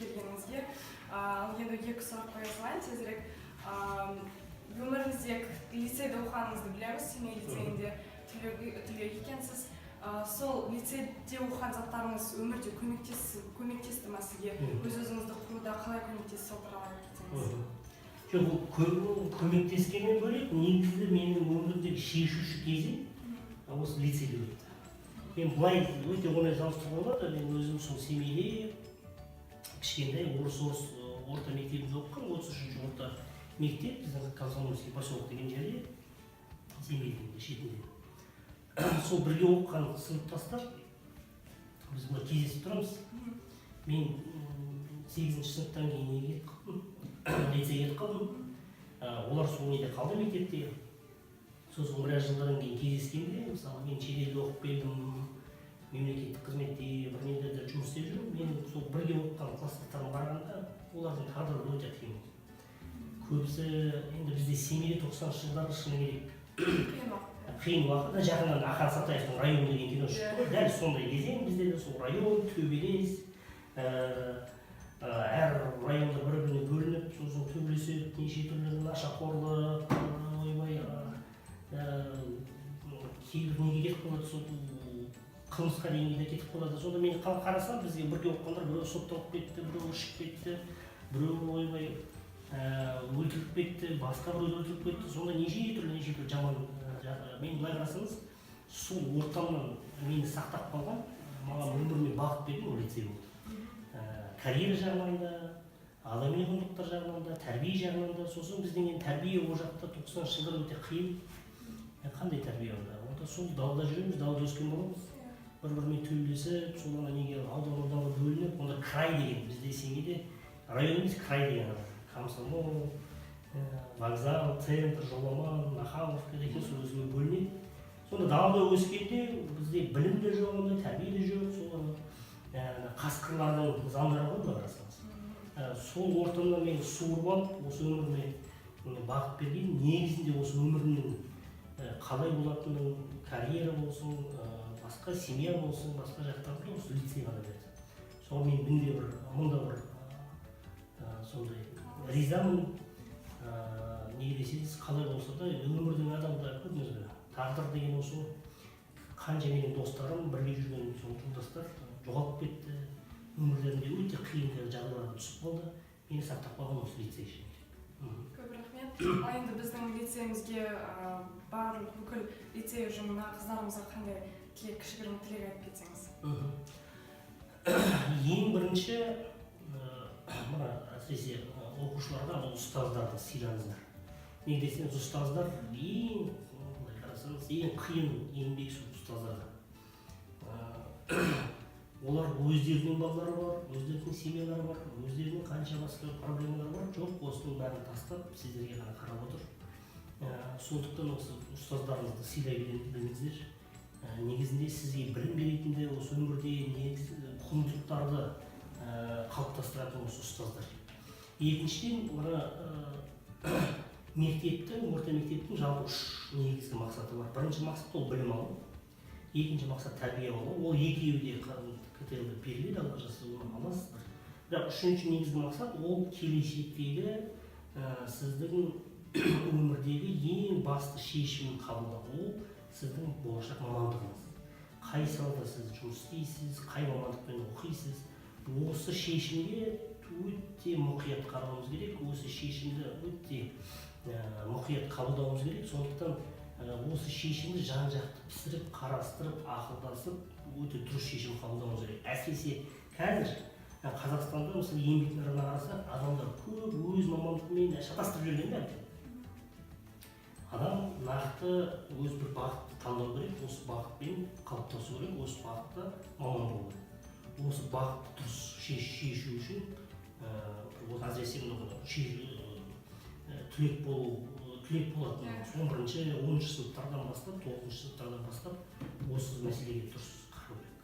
келгеніңізге. Енді екі сұрақ қоя салайын тезірек. Өміріңізде лицейде оқығаныңызды білеміз, Семей лицейінде түлек екенсіз. Сол лицейде оқыған заттарыңыз өмірде көмектесті ме сізге? Өз-өзіңізді құруда қалай көмектесті, сол туралы айтып кетсеңіз. Жоқ, көмектескеннен бөлек, негізі менің өмірімдегі шешуші кезең осы лицейде өтті. Мен былай өте оңай салыстыруға болады, мен өзім сол Семейде кішкентай орыс орта мектебінде оқыған, 33-ші орта мектеп, біздің Комсомольский поселок деген жерде, Семейдің шетінде. Сол бірге оқыған сыныптастар, біз бұлар кездесіп тұрамыз. Мен 8-ші сыныптан кейін неге лицейге кетіп қалдым. Олар сол неде қалды мектепте. Сосын біраз жылдан кейін кездескенде, мысалы мен шетелде оқып келдім, мемлекеттік қызметте бір нелерде жұмыс істеп жүрмін. Мен сол бірге оқыған класстастарыма қарағанда олардың тағдыры өте қиын. Көбісі енді бізде Семейде 90-шы жылдары шыны керек қиын уақытта жағынан Ақан Сатаевтың районы деген кино шықты. Дәл сондай кезең бізде де сол район, төбелес, әр районда бір-біріне бөлініп, сосын төбелесіп, неше түрлі нашақорлық, ойбай, кейбір неге кетіп қалады, сол қылмысқа дейін де кетіп қалады. Сонда мен қарасам, бізге бірге оқығандар біреу сотталып кетті, біреу ішіп кетті, біреу ойбай өлтіріп кетті, басқа біреу өлтіріп кетті. Сонда неше түрлі жаман. Мен былай қарасаңыз, сол ортамнан мені сақтап қалған, маған өміріме бағыт берген ол лицей болды. Карьера жағынан да, адами құндылықтар жағынан да, тәрбие жағынан да. Сосын біздің енді тәрбие ол жақта 90-шы жылдар өте қиын. Қандай тәрбие онда? Онда сол далада жүреміз, далада өскен боламыз. Бір-бірімен төбелесіп, сол неге аудан-ауданға бөлініп, онда край деген, бізде Семейде район емес, край деген Комсомол, вокзал, центр, Жоламан, Нахаловка деген сол өзіме бөлінеді. Сонда далада өскенде бізде білім де жоқ, онда тәрбие де жоқ, сол қасқырлардың заңдары ғой былай қарасаңыз. Сол ортамда мені суырып алып, осы өміріме бағыт берген, негізінде осы өмірімнің қалай болатынын, карьера болсын, басқа семья болсын, басқа жақтарды осы лицей ғана берді. Сол мен мұнда бір сондай ризамын. Неге десеңіз, қалай болса да өмірдің адамда көрдіңіз бе, тағдыр деген осы қанша менің достарым, бірге жүрген жолдастар жоғалып кетті. Өмірлерінде өте қиын жағдайларға түсіп қалды. Мені сақтап қалған осы лицей үшін. Көп рахмет. Енді біздің лицейімізге барлық бүкіл лицей ұжымына, қыздарымызға қандай кішігірім тілек айтып кетсеңіз? Ең бірінші, мына әсіресе оқушыларға бұл ұстаздарды сыйлаңыздар. Неге десеңіз, ұстаздар ең қиын еңбек ұстаздар. Олар өздерінің балалары бар, өздерінің семьялары бар, өздерінің қанша басқа проблемалары бар, жоқ, осының бәрін тастап, сіздерге ғана қарап отыр. Сондықтан осы ұстаздарыңызды сыйлай біліңіздер. Негізінде сізге білім беретінде, осы өмірде құндылықтарды қалыптастыратын осы ұстаздар. Екіншіден, орта мектептің жалпы үш негізгі мақсаты бар. Бірінші мақсат ол білім алу, екінші мақсат тәрбие алу. Ол екеуі де КТЛ-де беріледі, алла жазса оны аласыздар. Бірақ үшінші негізгі мақсат ол келешектегі сіздің өмірдегі ең басты шешімін қабылдау. Ол сіздің болашақ мамандығыңыз. Қай салада сіз жұмыс істейсіз, қай мамандықпен оқисыз. Осы шешімге өте мұқият қарауымыз керек, осы шешімді өте мұқият қабылдауымыз керек. Сондықтан осы шешімді жан-жақты пісіріп, қарастырып, ақылдасып, өте дұрыс шешім қабылдауымыз керек. Әсіресе қазір Қазақстанда мысалы еңбек нарығына қарасақ, адамдар көп өз мамандығымен шатастырып жүрген бәрі. Адам нақты өз бір бағытты таңдау керек, осы бағытпен қалыптасу керек, осы бағытта маман болу керек. Осы бағытты дұрыс шешу үшін әсіресе түлек болатын 11-ші, 10-ші сыныптардан бастап, 9-ші сыныптардан бастап осы мәселеге дұрыс қарау керек.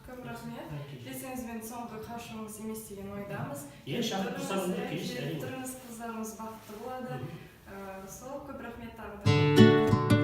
Көп рахмет. Десеңізбен соңғы қашуыңыз емес деген ойдамыз. Шақырып тұрсаңыздар келесіздер. Түріңіз қыздарымыз бақытты болады. Сол көп рахмет тағы да.